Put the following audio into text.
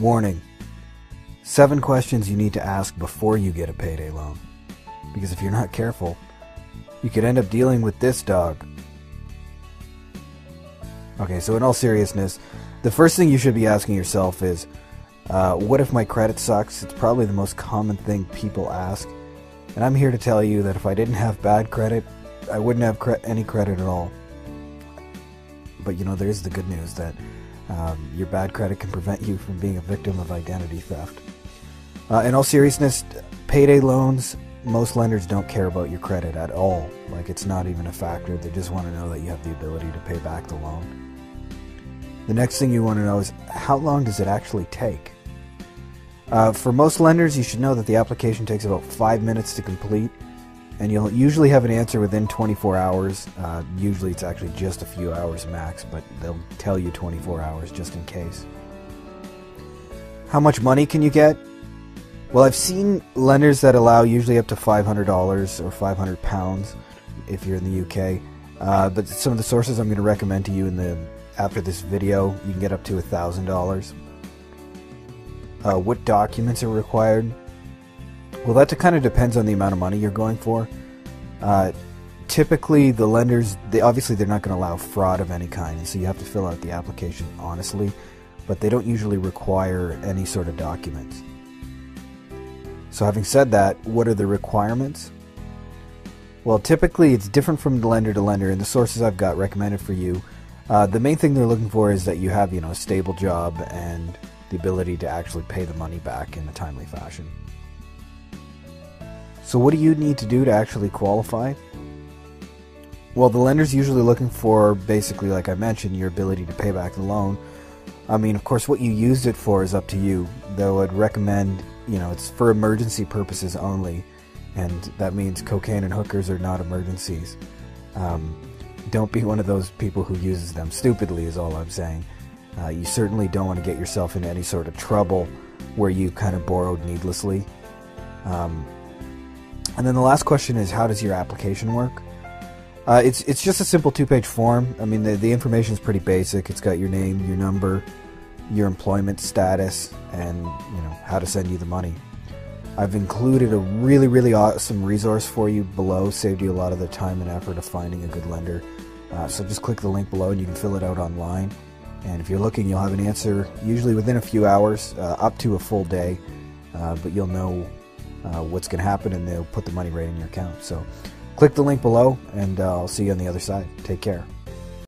Warning: 7 questions you need to ask before you get a payday loan. Because if you're not careful, you could end up dealing with this dog. Okay, so in all seriousness, the first thing you should be asking yourself is, what if my credit sucks? It's probably the most common thing people ask. And I'm here to tell you that if I didn't have bad credit, I wouldn't have any credit at all. But you know, there's the good news that your bad credit can prevent you from being a victim of identity theft. In all seriousness, payday loans, most lenders don't care about your credit at all. Like, it's not even a factor. They just want to know that you have the ability to pay back the loan. The next thing you want to know is, how long does it actually take? For most lenders, you should know that the application takes about 5 minutes to complete, and you'll usually have an answer within 24 hours. Usually it's actually just a few hours max, but they'll tell you 24 hours just in case. How much money can you get? Well, I've seen lenders that allow usually up to $500 or £500 if you're in the UK. But some of the sources I'm going to recommend to you after this video, you can get up to $1,000. What documents are required? Well, that kind of depends on the amount of money you're going for. Typically, the lenders, obviously they're not going to allow fraud of any kind, so you have to fill out the application honestly, but they don't usually require any sort of documents. So having said that, what are the requirements? Well, typically it's different from lender to lender, and the sources I've got recommended for you, the main thing they're looking for is that you have, a stable job and the ability to actually pay the money back in a timely fashion. So what do you need to do to actually qualify? Well, the lender's usually looking for, basically, like I mentioned, your ability to pay back the loan. I mean, of course, what you used it for is up to you, though I'd recommend, it's for emergency purposes only, and that means cocaine and hookers are not emergencies. Don't be one of those people who uses them stupidly, is all I'm saying. You certainly don't want to get yourself into any sort of trouble where you kind of borrowed needlessly. And then the last question is, how does your application work? It's just a simple 2-page form. I mean, the information is pretty basic. It's got your name, your number, your employment status, and how to send you the money. I've included a really, really awesome resource for you below. Saved you a lot of the time and effort of finding a good lender. So just click the link below and you can fill it out online. And if you're looking, you'll have an answer usually within a few hours, up to a full day. But you'll know what's going to happen, and they'll put the money right in your account. So click the link below, and I'll see you on the other side. Take care.